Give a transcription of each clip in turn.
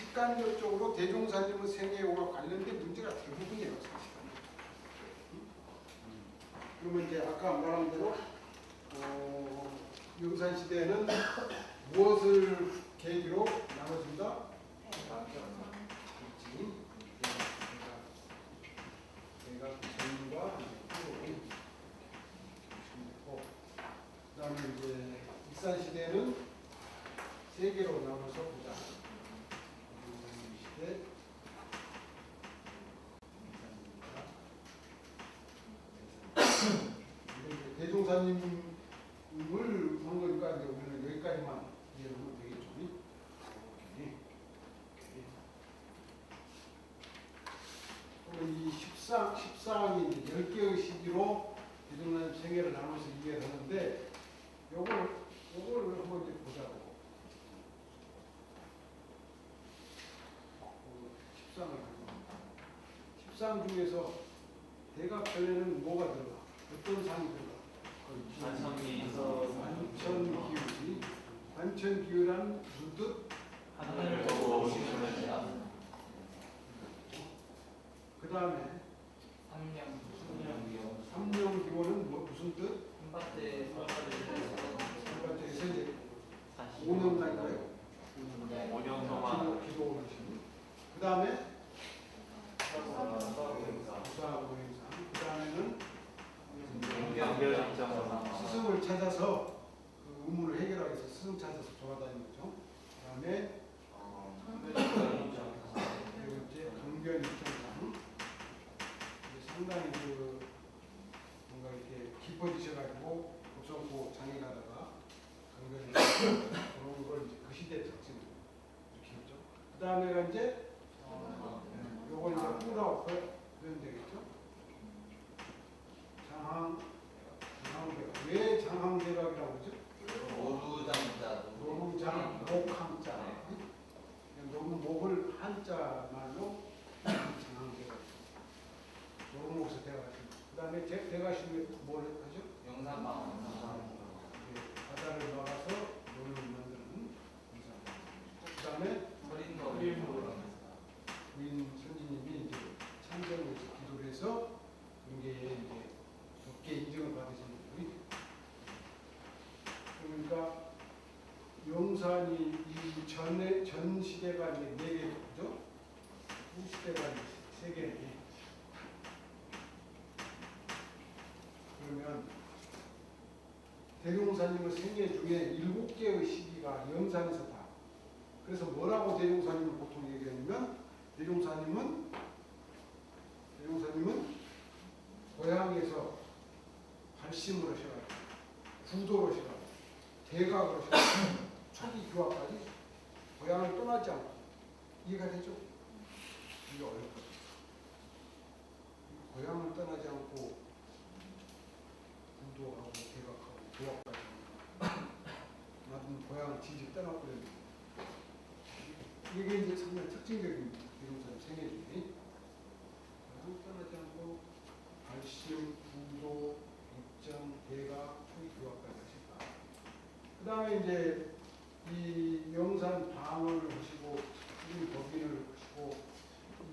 직간접적으로 대종사님의 생애와 관련된 문제가 대부분이에요, 사실은. 그러면 이제 아까 말한 대로 영산시대에는 무엇을 계기로 나눠진다? 대각 전과 후로. 그 다음에 이제 익산시대는 세 개로 나눠서 보자. 시대, 대종사님을 한 거니까 이제 우리는 여기까지만 이해하면 되겠죠. 오케이. 그러면 이 14항이 이제 10개의 시기로 대종사님 생애를 나눠서 이해를 하는데 요걸 한번 이제 보자고. 14항 중에서 대각전에는 뭐가 들어가? 어떤 상이 들어가? 관천기울이. 관천기울은 무슨 뜻? 하늘을 보고 오시는 그 다음에 삼령기원은 무슨 뜻? 한밭에 한밭에서 이제 오명날까요? 오년동안 기도 오르시는. 그 다음에 부사고행사 그 다음에는 경계정장 스승을 찾아서 그 의문을 해결하기 위해서 스승 찾아서 돌아다니는 거죠. 그 다음에 네 번째 강변입장상. 상당히 그 뭔가 이렇게 깊어지셔가지고 급성고 장에 가다가 강변에 그런 걸 이제 그 시대 특징을 이렇게 했죠. 그 다음에가 이제 요걸 이제 후라고 표현 되겠죠. 장항대각. 왜 장항대각이라고 그러죠? 노루장 목항자. 노루 목을 한자말로 장항대각. 노루목에서 대각하십니다. 그 다음에 대각하시면 뭘 하죠? 영산방 바다를 막아서 노를 만드는 영산방. 그 다음에 부인 선지님이 이제 참전을 해서 기도를 해서 경계에 이제 좋게 인정을 받으신 분이. 그러니까 영산이 이 전 시대가 이제 4개죠. 후 시대가 이제 3개네. 그러면 대종사님의 생애 중에 7개의 시기가 영산에서 다. 그래서 뭐라고 대종사님을 보통 얘기하냐면 대종사님은 고향에서 발심을 하셔가지고 구도를 하셔가지고 대각을 하셔가지고 초기 교화까지 고향을 떠나지 않고. 이해가 되죠? 이게 어렵거든요. 고향을 떠나지 않고 구도하고 대각하고 교화까지 나는 고향을 진즉 떠나버렸는데 이게 이제 상당히 특징적인 대종사님 생애 중에 고향을 떠나지 않고 발심, 구도, 입장, 대각, 초기 교화까지 하실까. 그 다음에 이제 이 영산 방언을 하시고 이 법인을 하시고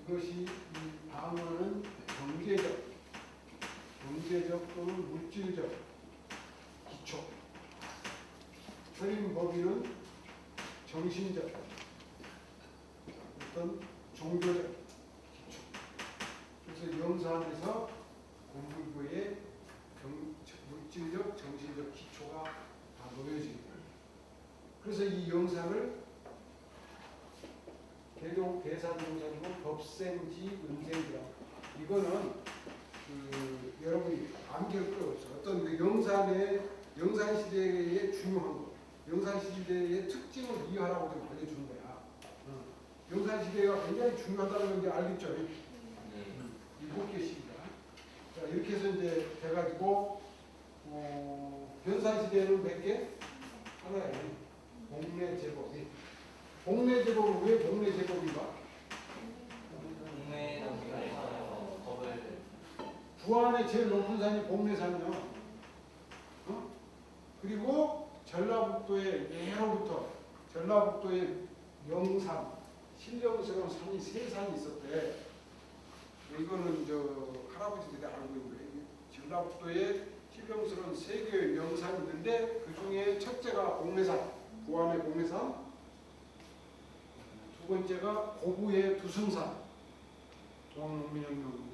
이것이 이 방언은 경제적 또는 물질적 기초. 서림 법인은 정신적 어떤 종교적 기초. 그래서 영산에서 공부교의 물질적, 정신적 기초가 다 놓여집니다. 그래서 이 영상을 대사종사님은 법생지 은생지라고. 이거는 여러분이 암기할 필요 없어요. 어떤 그 영산 시대의 중요한 거, 영산 시대의 특징을 이해하라고 좀 알려주는 거야. 영산 시대가 굉장히 중요하다는 걸 이제 알겠죠? 7개 시기가. 자, 이렇게 해서 이제 돼가지고 변산 시대는 몇 개? 하나예요. 복례 제법. 복례 제법은 왜 복례 제법인가? 부안의 제일 높은 산이 복례산이요. 그리고 전라북도의 예로부터 전라북도의 명산, 신령스러운 산이 세 산이 있었대. 이거는 저 할아버지들이 알고 있는 거예요. 전라북도에 신령스러운 세 개의 명산이 있는데 그 중에 첫째가 공내산, 구암의 공내산, 두 번째가 고부의 두승산, 동문영명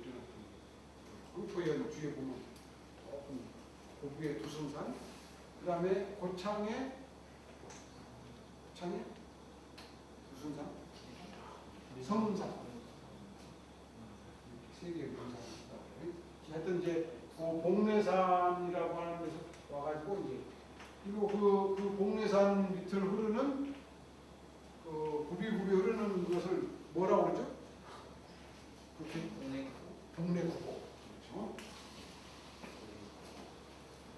황토연 뒤에 보면 조금 고부의 두승산, 그 다음에 고창의 두승산, 성산, 세 개의 명산이 있다. 하여튼 이제 봉내산이라고 하는 데서 와가지고 이제 그리고 그 봉내산 밑을 흐르는 그 굽이굽이 흐르는 것을 뭐라고 그러죠? 동래구보. 그렇죠?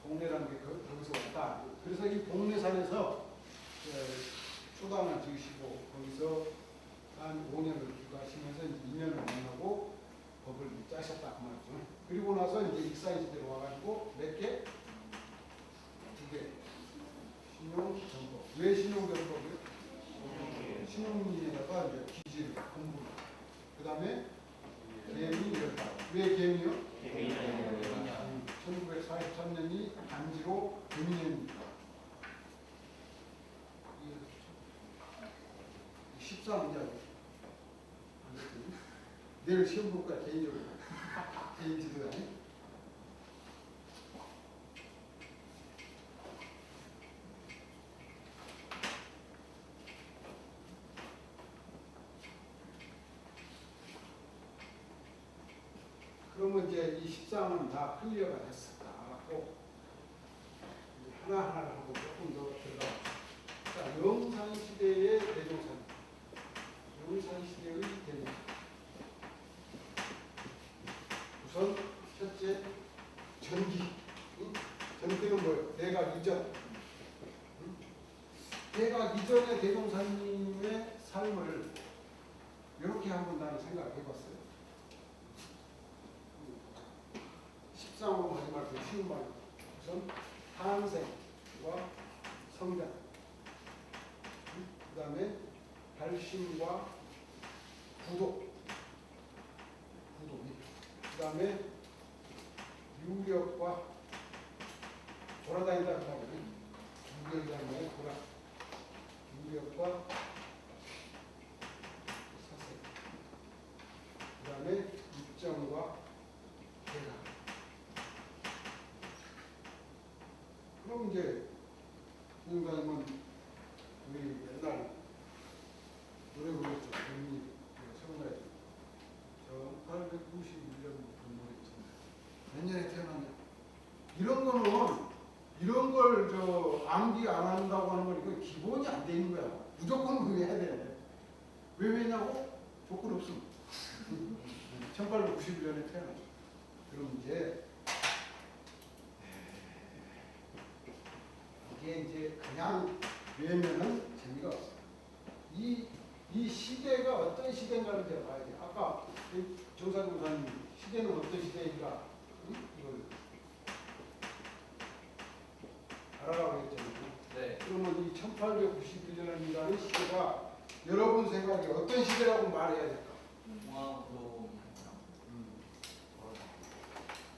동래라는 게 거기서 왔다. 그래서 이 봉내산에서 초당을 지으시고 거기서 한 5년을 기도하시면서 2년을 만나고 법을 짜셨다 그 말이죠. 그리고 나서 이제 익사시대로 와가지고 몇 개? 2개. 신용정법. 왜 신용정법이요? 신용문제에다가 이제 기질, 공부. 그 다음에 계미 열다. 왜 계미요? 1943년이 단지로 계미년입니다. 14문제. 내일 시험 볼 거야 개인적으로. 개인 지도단이. 그러면 이제 이 14은 다 클리어가 됐었다. 알았고 하나하나를 하고 조금 더 들어가. 자, 영산시대의 대종산. 영산시대의 대종산. 우선 첫째 전기. 전기는 뭐예요? 내각 이전. 내각 이전의 대종사님의 삶을 이렇게 한번 나는 생각해봤어요. 13호 마지막 그 쉬운 말. 우선 탄생과 성장. 그 다음에 발심과 구독. 그 다음에 유력과 돌아다닌다 그 말이에요. 유력이라는 말이 돌아. 유력과 사색. 그 다음에 입정과 대각. 그럼 이제 선생님은 우리 옛날 노래 불렀죠. 국립 성가죠. 1891년 몇 년에 태어났냐? 이런 걸 암기 안 한다고 하는 건 이거 기본이 안 돼 있는 거야. 무조건 그거 해야 돼. 왜 왜냐고? 조건 없음. 1891년에 태어났죠. 그럼 이제 이게 이제 그냥 외면은 재미가 없어. 이 시대가 어떤 시대인가를 제가 봐야 돼. 아까 정사동사님 시대는 어떤 시대인가 이걸 알아라고 했잖아요. 네. 그러면 이 1891년이라는 시대가 여러분 생각에 어떤 시대라고 말해야 될까? 공화국도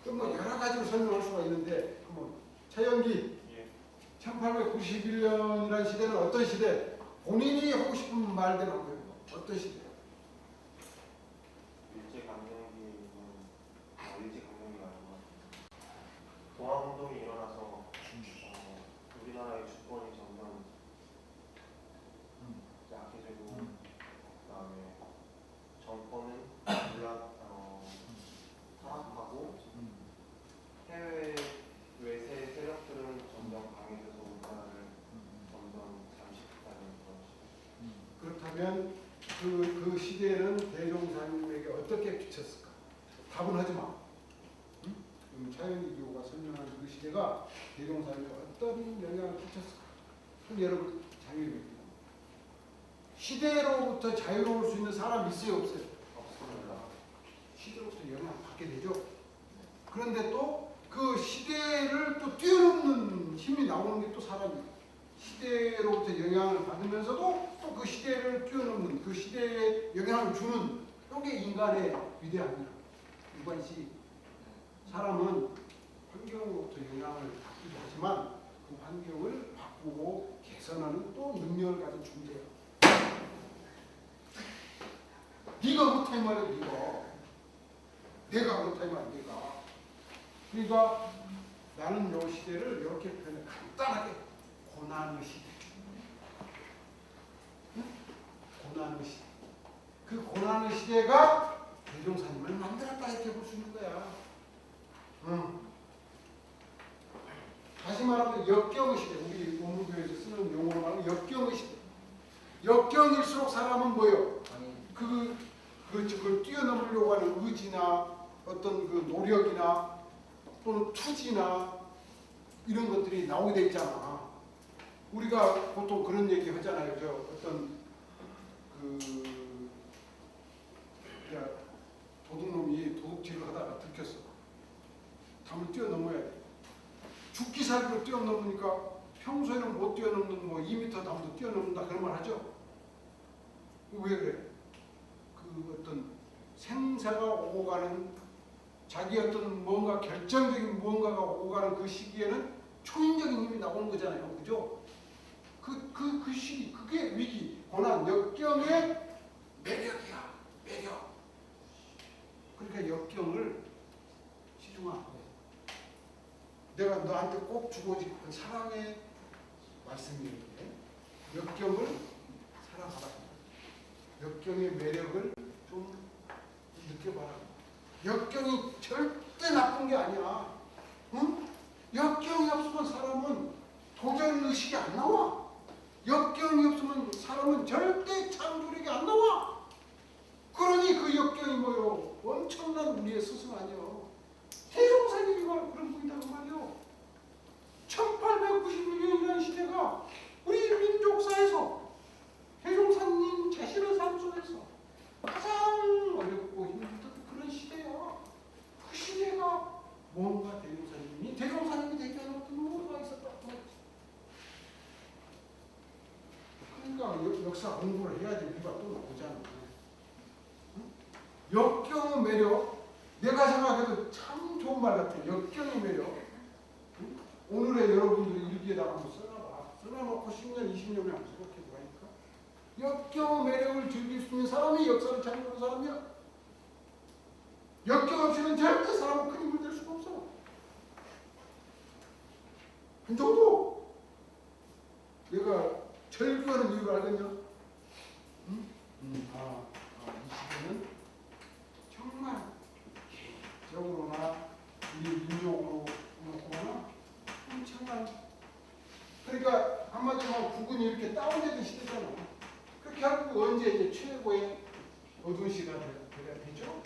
그럼 뭐 여러 가지로 설명할 수가 있는데 그러면 차영기 1891년이라는 시대는 어떤 시대? 본인이 하고 싶은 말대로 한 거예요. 어떤 시대? 일제강점기가 아니고 동아운동이 일어나서 우리나라의 주권이 점점 약해지고 그다음에 정권은 타락하고 해외 외세 세력들은 점점 강해져서 우리나라를 점점 잠식하는 그런 시대. 그렇다면 그 시대에는 대종사님에게 어떻게 비쳤을까? 답은 하지 마. 응? 그럼 차영기 교우가 설명하는 그 시대가 대종사님에게 어떤 영향을 끼쳤을까? 그럼 여러분 자유입니다. 시대로부터 자유로울 수 있는 사람이 있어요, 없어요? 없습니다. 시대로부터 영향을 받게 되죠. 그런데 또 그 시대를 또 뛰어넘는 힘이 나오는 게 또 사람이에요. 시대로부터 영향을 받으면서도 또 그 시대를 뛰어넘는 그 시대에 영향을 주는 이게 인간의 위대함이라. 이것이 사람은 환경으로부터 영향을 받기도 하지만 그 환경을 바꾸고 개선하는 또 능력을 가진 존재야. 네가 못해 말이야. 내가 못해 말이야. 내가. 그러니까 나는 요 시대를 이렇게 표현해. 간단하게 고난의 시대. 응? 고난의 시대. 그 고난의 시대가 대종사님을 만들었다 이렇게 볼 수 있는 거야. 응. 다시 말하면 역경의 시대. 우리 원무교에서 쓰는 용어로 말하면 역경의 시대. 역경일수록 사람은 뭐예요? 그걸 뛰어넘으려고 하는 의지나 어떤 그 노력이나 또는 투지나 이런 것들이 나오게 돼 있잖아. 우리가 보통 그런 얘기 하잖아요. 저 어떤 도둑놈이 도둑질을 하다가 들켰어. 담을 뛰어넘어야 돼. 죽기 살기로 뛰어넘으니까 평소에는 못 뛰어넘는 뭐 2m 담도 뛰어넘는다 그런 말 하죠. 왜 그래? 그 어떤 생사가 오고 가는 자기 어떤 뭔가 결정적인 무언가가 오고 가는 그 시기에는 초인적인 힘이 나오는 거잖아요. 그죠? 그 시기, 그게 위기, 고난, 역경의 매력이야. 매력. 그러니까 역경을 시중아. 내가 너한테 꼭 주고 싶은 사랑의 말씀이었는데 역경을 사랑하라. 역경의 매력을 좀 느껴봐라. 역경이 절대 나쁜 게 아니야. 응? 역경이 없으면 사람은 도전 의식이 안 나와. 역경이 없으면 사람은 절대 창조력이 안 나와. 그러니 그 역경이 뭐요? 엄청난 우리의 스승 아니요. 대종사님이 그런 분이라고 말이요. 1896년이라는 시대가 우리 민족사에서 대종사님 자신의 삶 속에서 가장 어렵고 힘들던 그런 시대야. 그 시대가 뭔가 대종사님이 되게 하는 어떤 무엇가 있었다. 그러니까 역사 공부를 해야지 우리가 또 나오잖아. 응? 역경의 매력. 내가 생각해도 참 좋은 말 같아. 역경의 매력. 응? 오늘의 여러분들이 일기에다가 한번 써놔봐. 써놔놓고 10년, 20년에 한번 생각해보라니까. 역경의 매력을 즐길 수 있는 사람이 역사를 잘 모르는 사람이야. 역경 없이는 절대 사람은 큰 힘을 낼 수가 없어. 한 정도 내가 절규하는 이유를 알겠냐? 응? 이 시대는 정말 개인적으로나 우리 민족으로 놓거나 엄청난, 그러니까 한마디로 국군이 이렇게 다운되던 시대잖아. 그렇게 하고 언제 이제 최고의 어두운 시대가 되죠?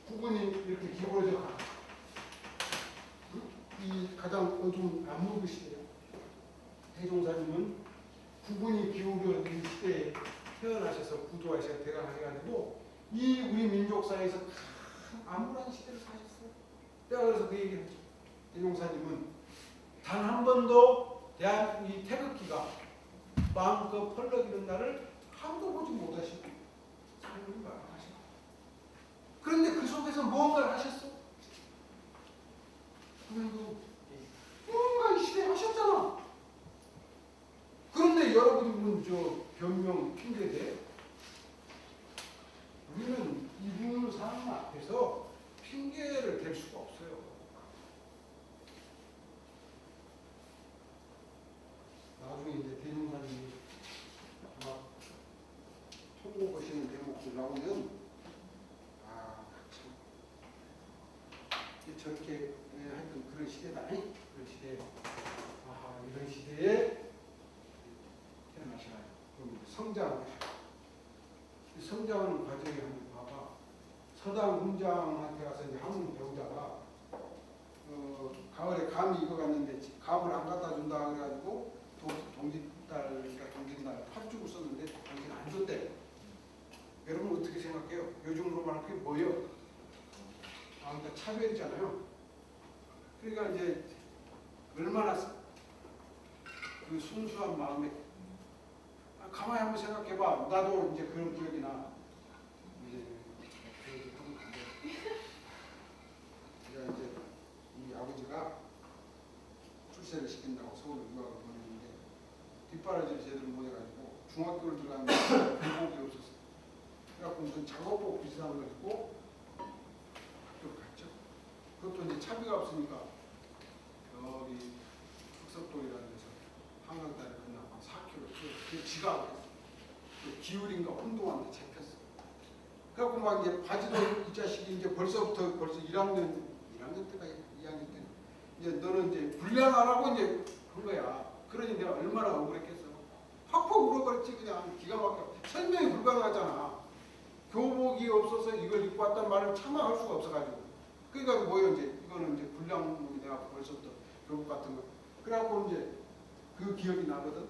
국군이 이렇게 기울어져 가. 이 가장 어두운 암흑의 시대예요. 대종사님은 국군이 기울어진 시대에 태어나셔서 구두하셔서 대강하셔가지고 이 우리 민족사에서 암울한 시대를 사셨어요. 내가 그래서 그 얘기를 했죠. 대종사님은 단 한 번도 이 태극기가 마음껏 펄럭이는 날을 한도 보지 못하시고 삶을 말하시고, 그런데 그 속에서 무언가를 하셨어. 그리고 뭔가 이 시대에 하셨잖아. 그런데 여러분은 저 변명 핑계대? 우리는 이분 사람 앞에서 핑계를 댈 수가 없어요. 나중에 이제 대종사님이 막 통곡하시는 대목들 나오면 참 저렇게 하여튼 그런 시대다. 그런 시대에 이런 시대에 태어나셔야 그럼 성장. 성장하는 과정에 한번 봐봐. 서당 훈장한테 가서 이제 한 배우다가 가을에 감이 익어갔는데 감을 안 갖다 준다 그래가지고 동진날 팥죽을 썼는데 당신 안 줬대. 여러분 어떻게 생각해요? 요즘으로 말하면 그게 뭐예요? 그러니까 차별이잖아요. 그러니까 이제 얼마나 그 순수한 마음에 가만히 한번 생각해봐. 나도 이제 그런 기억이 나. 이제 제가 이제 우리 아버지가 출세를 시킨다고 서울 유학을 보냈는데 뒷바라지를 제대로 못 해가지고 중학교를 들어갔는데 교복이 없었어. 그래갖고 무슨 작업복 비슷한 걸 입고 학교를 갔죠. 그것도 이제 차비가 없으니까 여기 흑석동이라는 데서 한강다리 끝나고 한 4km 그 지각을 했어. 그 기울인가 혼동한테 잡혔어. 그래갖고 막 이제 바지도 이 자식이 이제 벌써 1학년 때가 2학년 때 이제 너는 이제 불량 안 하고 이제 한 거야. 그러니 내가 얼마나 억울했겠어. 팍팍 울어버렸지. 그냥 기가 막혀. 설명이 불가능하잖아. 교복이 없어서 이걸 입고 왔단 말을 차마 할 수가 없어가지고. 그러니까 뭐예요 이제 이거는 이제 불량복이 내가 벌써부터 교복 같은 거. 그래갖고 이제 그 기억이 나거든.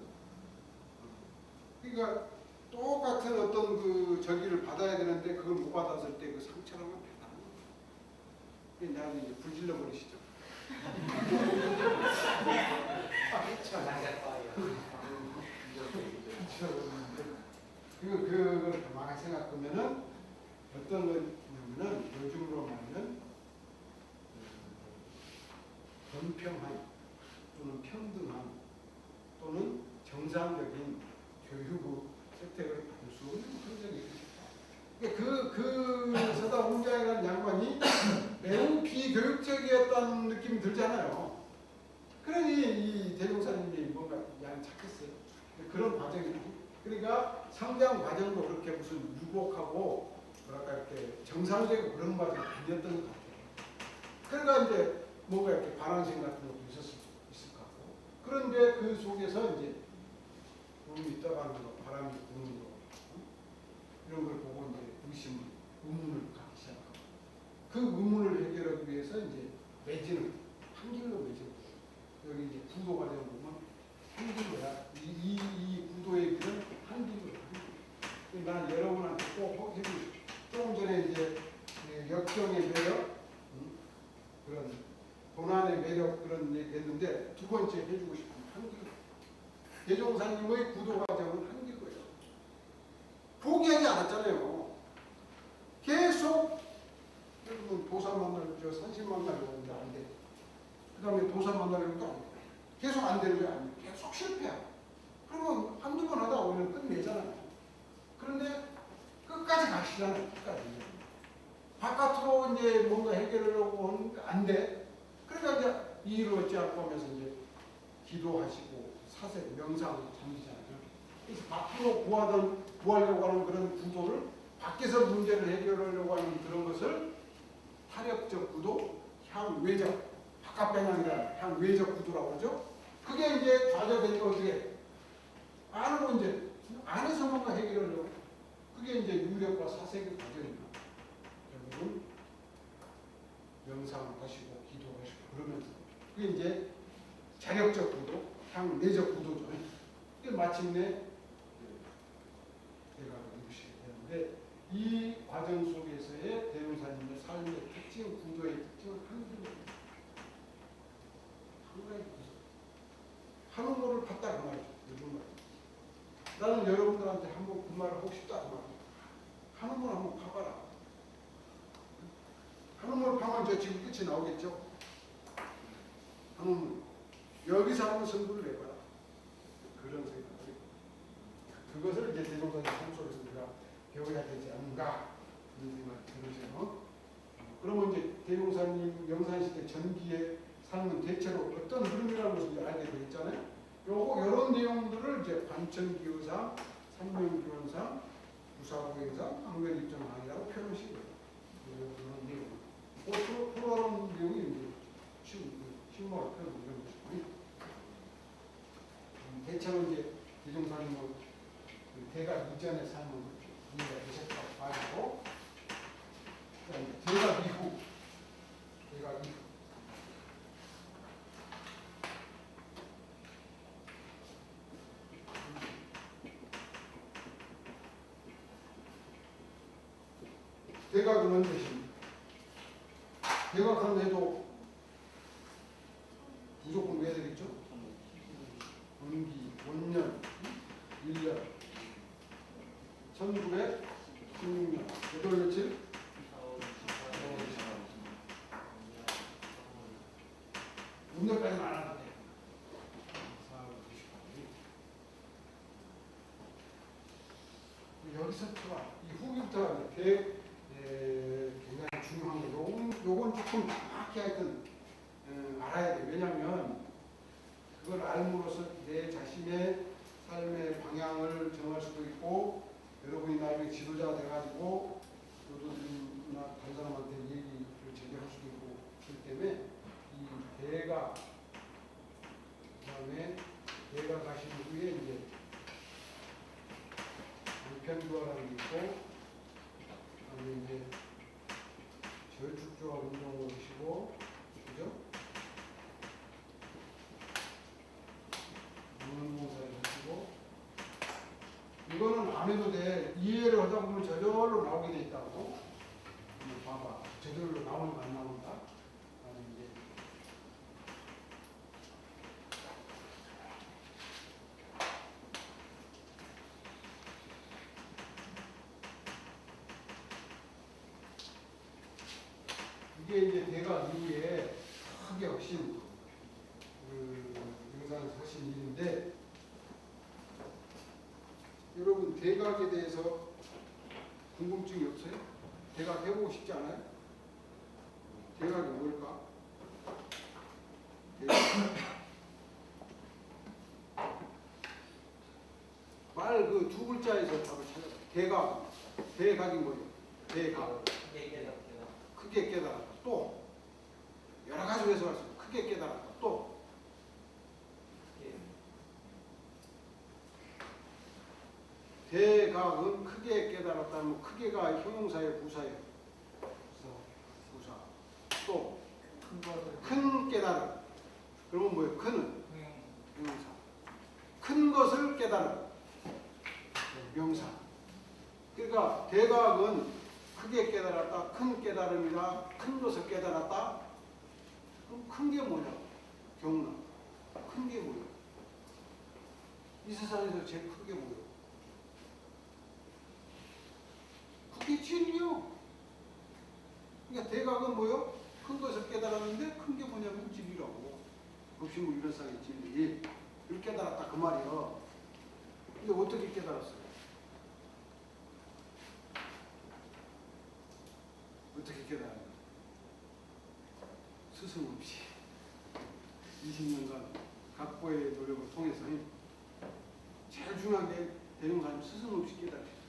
그러니까 똑같은 어떤 그 저기를 받아야 되는데 그걸 못 받았을 때 그 상처라는 건 대단한 거야. 내가 이제 불질러 버리시죠. 그걸 가만히 생각하면은 어떤 거냐면은 요즘으로 말하면 공평한 또는 평등한 또는 정상적인 교육의 혜택을 받을 수 없는 그런 얘기죠. 그 서다 홍자이라는 양반이 매우 비교육적이었다는 느낌이 들잖아요. 그러니 이 대종사님이 뭔가 양 착했어요. 그런 과정이죠. 그러니까 성장 과정도 그렇게 무슨 유복하고 뭐랄까 이렇게 정상적이고 그런 과정이 아니었던 것 같아요. 그러니까 이제 뭔가 이렇게 반항심 같은 것도 있을 것 같고. 그런데 그 속에서 이제 구름이 떠가는 거, 바람이 부는 거 이런 걸 보고 이제 의문을 갖기 시작하고 그 의문을 해결하기 위해서 이제 매지는 한 길로 매지는 여기 이제 구도 과정 보면 한 길로야. 이 구도의 길은 한 길로. 난 여러분한테 꼭 해주고 싶어. 조금 전에 이제 역경의 매력, 그런 고난의 매력 그런 얘기 했는데 두 번째 해주고 싶은 한 길로. 대종사님의 구도 과정은 한 길로예요. 포기하지 않았잖아요. 계속 여러분 도사 만나고 산신 만나려고 하는데 안 돼. 그 다음에 도사 만나려고 또 안 돼. 계속 안 되는 거야. 계속 실패야. 그러면 한두 번 하다 오면 끝내잖아요. 그런데 끝까지 가시잖아요. 끝까지. 바깥으로 이제 뭔가 해결하려고 하는데 안 돼. 그러니까 이제 이 일을 어찌할까 하면서 이제 기도하시고 사색, 명상을 잠기잖아요. 그래서 밖으로 구하려고 하는 그런 구도를 밖에서 문제를 해결하려고 하는 그런 것을 타력적 구도, 향외적, 바깥 방향이라는 향외적 구도라고 하죠. 그게 이제 좌절되니까 어떻게 안으로 이제 안에서 뭔가 해결하려고. 그게 이제 유력과 사색의 과정입니다. 여러분 명상을 하시고 기도하시고 그러면서 그게 이제 자력적 구도, 향내적 구도죠. 이게 마침내 대가를 이루시게 되는데 이 과정 속에서의 대명사님의 삶의 특징, 구도의 특징은 한 가지 하는 거를 봤다 그 말이죠. 요즘 말이죠. 나는 여러분들한테 한번 그 말을 하고 싶다 그 말이죠. 하는 걸 한번 파봐라. 하는 걸 파면 저 지금 끝이 나오겠죠. 하는 여기서 한번 승부를 내봐라. 그런 생각을 그것을 이제 대종사님 삶 속에서 우리가 배워야 되지 않는가 그런 생각이 들으세요. 그러면 이제 대종사님 영산시대 전기의 삶은 대체로 어떤 흐름이라는 것을 이제 알게 되었잖아요. 이런 내용들을 이제 관천기호상, 삼명기원상, 부사고행상, 항멸입정항이라고 표현하시는 거예요. 그런 내용. 프로그램 내용이 이제 신모를 표현하는 것이고. 대체로 이제 대종사님은 대가 이전의 삶은 이해가 되셨다고 봐주고, 대가 이후. 대각은 대신 대각은 해도 무조건 왜 되겠죠? 음기 본년 1년 1916년 몇 월 며칠? 5년까지는 안 하도 돼. 4월 28일. 여기서부터 이 후기부터 굉장히 중요한 거. 요건 조금 정확히 하여튼 알아야 돼. 왜냐하면 그걸 알므로써 내 자신의 삶의 방향을 정할 수도 있고, 여러분이 나중에 지도자가 돼가지고 교도들이나 다른 사람한테 얘기를 제기할 수도 있고, 그렇기 때문에 이 대가, 그다음에 대가 가신 후에 이제 불편교화라는 게 있고, 그다음에 이제 절축조합 운동을 하시고, 그죠? 문공사를 하시고, 이거는 안 해도 돼. 이해를 하다 보면 저절로 나오게 돼 있다고. 봐봐. 저절로 나오는가 안 나오는가. 이제 이게 이제 대가 이후에 크게 훨씬 영상을 하신 일인데, 여러분 대각에 대해서 궁금증이 없어요? 대각 해보고 싶지 않아요? 대각이 뭘까? 말 그 두 글자에서 답을 찾아봐. 대각. 대각이 뭐예요? 대각. 크게 깨달았다. 또 여러 가지 해석할 수 있어요. 크게 깨달았다. 또 대각은 크게 깨달았다면 크게가 형용사예요, 부사예요? 부사. 또 큰 깨달음. 그러면 뭐예요? 큰은 형용사. 큰 것을 깨달음. 명사. 그러니까 대각은 크게 깨달았다, 큰 깨달음이다, 큰 것을 깨달았다. 그럼 큰 게 뭐냐? 경락. 큰 게 뭐야? 이 세상에서 제일 큰 게 뭐예요? 그게 진리요. 그러니까 대각은 뭐요? 큰 것을 깨달았는데 큰 게 뭐냐면 진리라고. 법신구 일어상의 진리. 이걸 깨달았다 그 말이요. 근데 어떻게 깨달았어요? 어떻게 깨달아요? 스승 없이 20년간 각고의 노력을 통해서 제일 중요하게 대종사님 스승 없이 깨달으셨어요.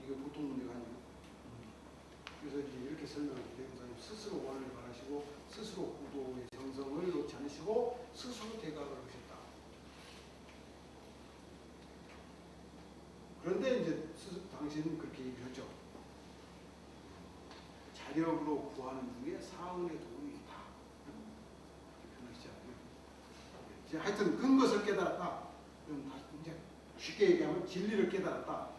이거 보통 문제가 아니에요. 그래서 이제 이렇게 설명을 대종사님 스스로 원을 바라시고 스스로 구도의 정성을 놓지 않으시고 스스로 대각을 하셨다. 그런데 이제 당신은 그렇게 얘기했죠. 자력으로 구하는 중에 사은의 도움이 있다. 이제 하여튼 큰 것을 깨달았다. 그럼 이제 쉽게 얘기하면 진리를 깨달았다.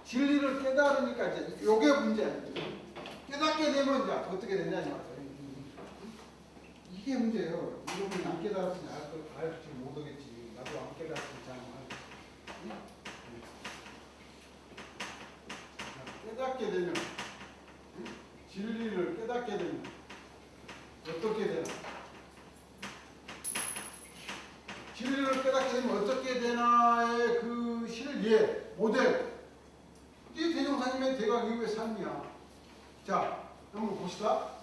진리를 깨달으니까 이제 요게 문제야. 깨닫게 되면 이제 어떻게 되냐 이 말이에요. 이게 문제예요. 여러분이 안 깨달았으니 알지 못하겠지. 나도 안 깨달았으니 잘 알지. 깨닫게 되면, 진리를 깨닫게 되면 어떻게 되나? 진리를 깨닫게 되면 어떻게 되나의 그 실예, 모델. 이게 대종사님의 대각 이후의 삶이야. 자, 한번 봅시다.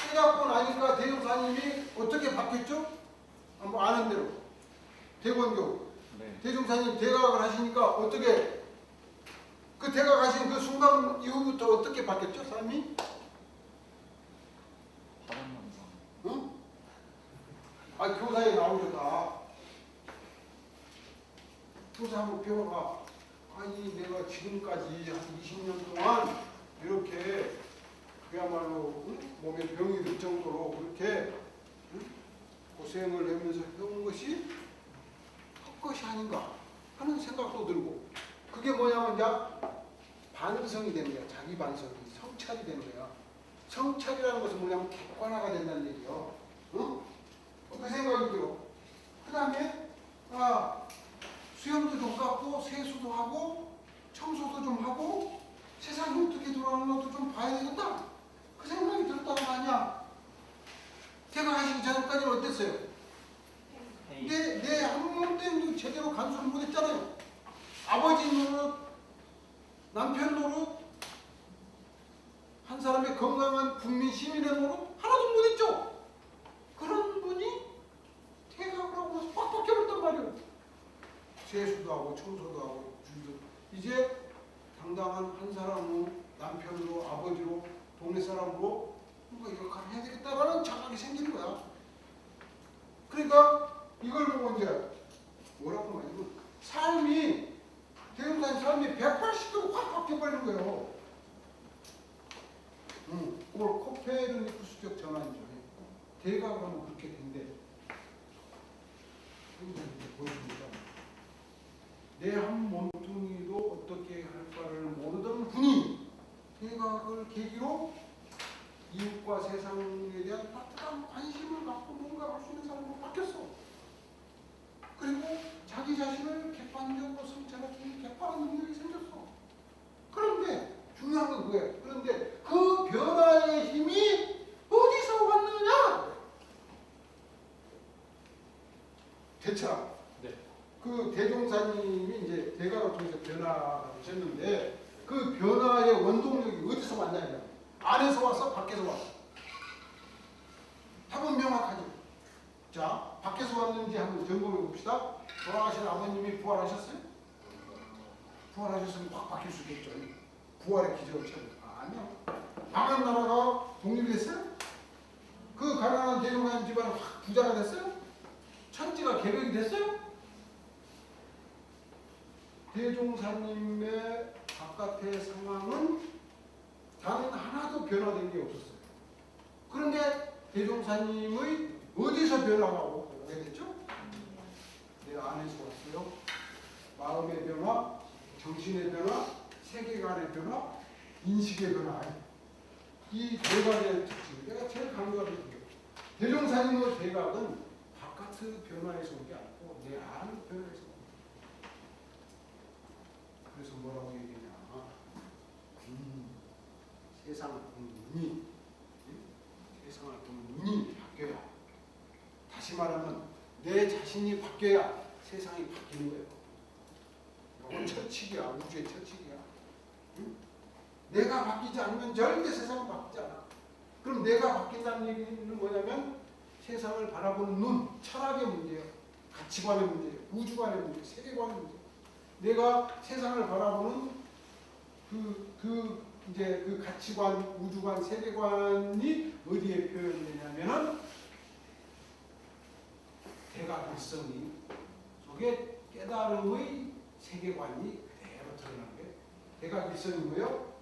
깨닫고 나니까 대종사님이 어떻게 바뀌었죠? 한번 아는 대로. 대권교. 네. 대종사님 대각을 하시니까 어떻게, 그 대각하신 그 순간 이후부터 어떻게 바뀌었죠, 삶이? 응? 아, 교사에 나오셨다. 교사 한번 배워봐. 아니, 내가 지금까지 한 20년 동안 이렇게 그야말로 몸에 병이 들 정도로 그렇게 고생을 하면서 해온 것이 헛것이 아닌가 하는 생각도 들고, 그게 뭐냐면 이제 반성이 되는 거야. 자기 반성이 성찰이 되는 거야. 성찰이라는 것은 뭐냐면 객관화가 된다는 얘기요. 응? 그 생각이 들어. 그 다음에 수염도 좀 깎고 세수도 하고 청소도 좀 하고 세상이 어떻게 돌아가는지도 좀 봐야 되겠다. 그 생각이 들었다고 하냐. 퇴근하시기 전까지는 어땠어요? 내 한몸 때문에 제대로 간수를 못했잖아요. 아버지 노릇, 남편 노릇, 한 사람의 건강한 국민 시민의 노릇 하나도 못했죠. 그런 분이 퇴각을 하고 나서 빡 바뀌어버렸단 말이에요. 세수도 하고 청소도 하고 줄도 이제 당당한 한 사람으로 남편으로 아버지로 동네 사람으로 뭔가 역할을 해야 되겠다라는 자각이 생기는 거야. 그러니까 이걸 보고 이제 뭐라고 말하냐면 삶이 대형사의 삶이 180도로 확 바뀌어버리는 거예요. 그걸 코페르니쿠스적 전환이죠. 대각을 하면 그렇게 된대. 이렇게 보여줍니다. 내 한 몸뚱이도 어떻게 할 바를 모르던 분이 대각을 계기로 이웃과 세상에 대한 따뜻한 관심을 갖고 뭔가 할 수 있는 사람으로 바뀌었어. 그리고 자기 자신을 객관적으로 성찰하는 객관한 능력이 생겼어. 그런데 중요한 건 그거예요. 그런데 그 변화의 힘이 어디서 왔느냐? 대차. 그 대종사님이 이제 대가를 통해서 변화가 되셨는데 그 변화의 원동력이 어디서 왔냐? 안에서 왔어? 밖에서 왔어? 답은 명확하죠. 자, 밖에서 왔는지 한번 점검해 봅시다. 돌아가신 아버님이 부활하셨어요? 부활하셨으면 확 바뀔 수 있겠죠. 부활의 기적을 찾는. 아니요. 망한 나라가 독립이 됐어요? 그 가난한 대종사님 집안은 확 부자가 됐어요? 천지가 개벽이 됐어요? 대종사님의 바깥의 상황은 단 하나도 변화된 게 없었어요. 그런데 대종사님의 어디서 변화가 오게 됐죠? 내 안에서 왔어요. 마음의 변화, 정신의 변화, 세계관의 변화, 인식의 변화. 이 대각의 특징. 내가 제일 강조하는 게 대종사님의 대각은 바깥의 변화에서 온 게 아니고 내 안의 변화에서 온 거예요. 그래서 뭐라고 얘기하냐. 세상을 보는 눈이, 세상을 보는 눈이 바뀌어야. 다시 말하면 내 자신이 바뀌어야 세상이 바뀌는 거예요. 이건 처칙이야. 우주의 처칙이야. 내가 바뀌지 않으면 절대 세상이 바뀌지 않아. 그럼 내가 바뀐다는 얘기는 뭐냐면 세상을 바라보는 눈, 철학의 문제예요. 가치관의 문제예요. 우주관의 문제, 세계관의 문제. 내가 세상을 바라보는 이제 그 가치관, 우주관, 세계관이 어디에 표현되냐면은 대각일성이 속에 깨달음의 세계관이 그대로 드러나는 게 대각일성이 뭐예요?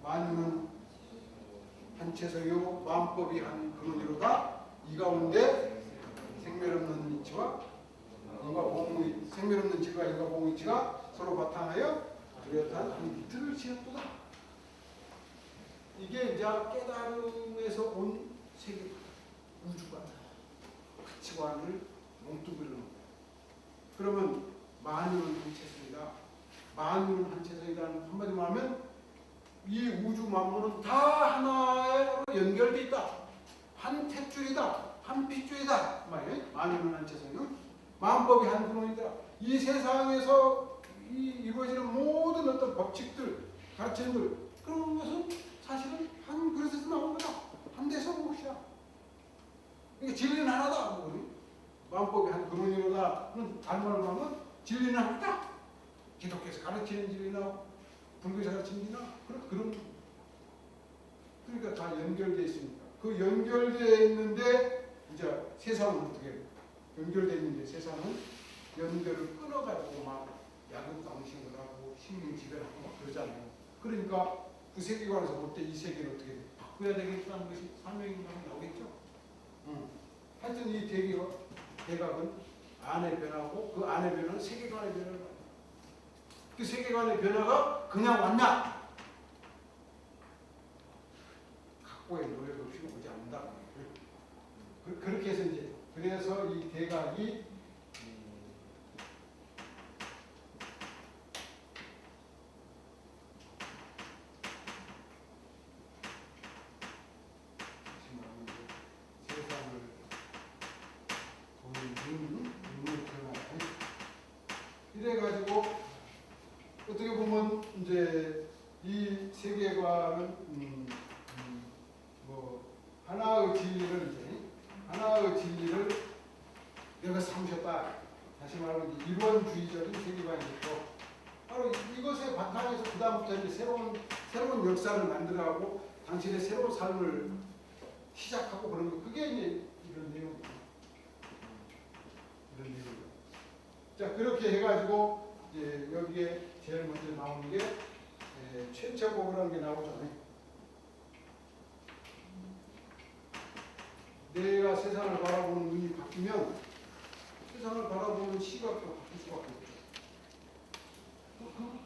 만유는 한 채서요 만법이 한 근원이로다. 이 가운데 생멸없는 이치와 인과봉의 생멸없는 질과 인과봉의 이치가 서로 바탕하여 뚜렷한 한 이틀을 지었도다. 이게 이제 깨달음에서 온 세계관, 우주관, 가치관을 몽뚱그리는 거예요. 그러면 만유는 한 채성이다. 만유는 한 채성이다는 한마디로 하면 이 우주 만물은 다 하나로 연결돼 있다. 한 탯줄이다. 한 핏줄이다. 만유는 한 채성이요. 만법이 한 근원이다. 이 세상에서 이루어지는 모든 어떤 법칙들, 가르침들 그런 것은 사실은 한 그릇에서 나온 거다. 한 데서 온 것이다. 그러니까 진리는 하나다. 만법이 한 근원이로다는 다른 말로 하면 진리는 하나다. 기독교에서 가르치는 진리나 불교에서 가르치는 진리나 그런 그러니까 다 연결되어 있으니까 그 연결되어 있는데 이제 세상은 어떻게 연결되어 있는데 세상은 연결을 끊어가지고 막 야금당식을 하고 식민지배를 하고 막 그러잖아요. 그러니까 그 세계관에서 볼 때 이 세계를 어떻게 바꿔야 되겠다는 것이 사명인감이 나오겠죠. 하여튼 이 대각은 안의 변화고 그 안의 변화는 세계관의 변화를 봐요. 그 세계관의 변화가 그냥 왔냐? 각고의 노력 없이 오지 않는다. 그렇게 해서 이제 그래서 이 대각이 보면 이제 이 세계관은 뭐 하나의 진리를 내가 삼으셨다. 다시 말하면 이제 일원주의적인 세계관이 있고 바로 이것의 바탕에서 그 다음부터 이제 새로운 역사를 만들어가고 당신의 새로운 삶을 시작하고 그런 거 그게 이제 이런 내용입니다. 이런 내용입니다. 자 그렇게 해가지고 이제 여기에 제일 먼저 나오는 게 최초곡이라는 게 나오잖아요. 내가 세상을 바라보는 눈이 바뀌면 세상을 바라보는 시각도 바뀔 수밖에 없죠.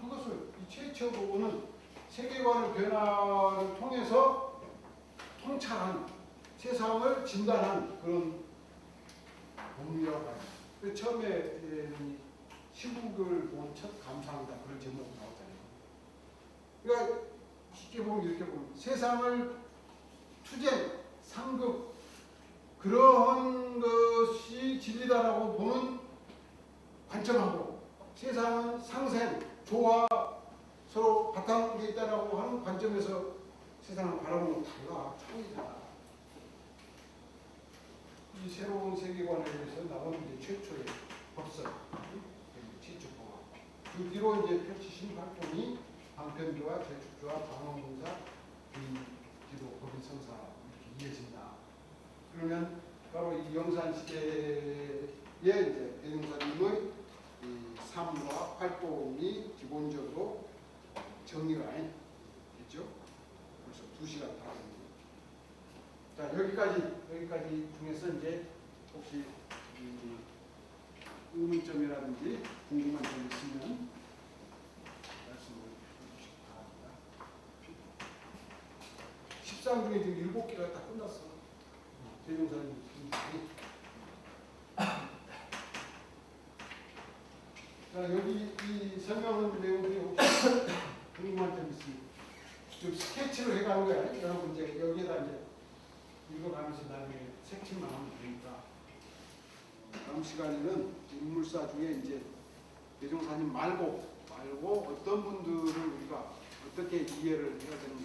그것을 이 최초곡은 세계관의 변화를 통해서 통찰한 세상을 진단한 그런 본이라고 봐요. 처음에 시국을 본 첫 감상이다 그런 제목이 나오잖아요. 그러니까 쉽게 보면 이렇게 보면 세상을 투쟁, 상급 그러한 것이 진리다라고 보는 관점하고 세상은 상생, 조화 서로 바탕에 있다라고 하는 관점에서 세상을 바라보는 달라, 차원이 달라. 이 새로운 세계관에 대해서 나온 이제 최초의 법설, 최초 법화. 그 뒤로 이제 펼치신 활동이 방편주와 재축주와 방언공사, 뒤로 법인성사 이렇게 이어진다. 그러면 바로 이 영산 시대에 이제 대종사님의 삶과 활동이 기본적으로 정리가 됐죠. 벌써 2시간 다 됐습니다. 자 여기까지 중에서 이제 혹시 의문점이라든지 궁금한 점 있으면 말씀을 해주시기 바랍니다. 13 중에 지금 7개가 다 끝났어. 대종사님 자 여기 이 설명한 내용들이 혹시 궁금한 점 있으면 좀 스케치로 해가는 거야. 여러분 이제 여기에다 이제 읽어가면서 나중에 색칠만 하면 되니까 다음 시간에는 인물사 중에 이제 대종사님 말고 어떤 분들을 우리가 어떻게 이해를 해야 되는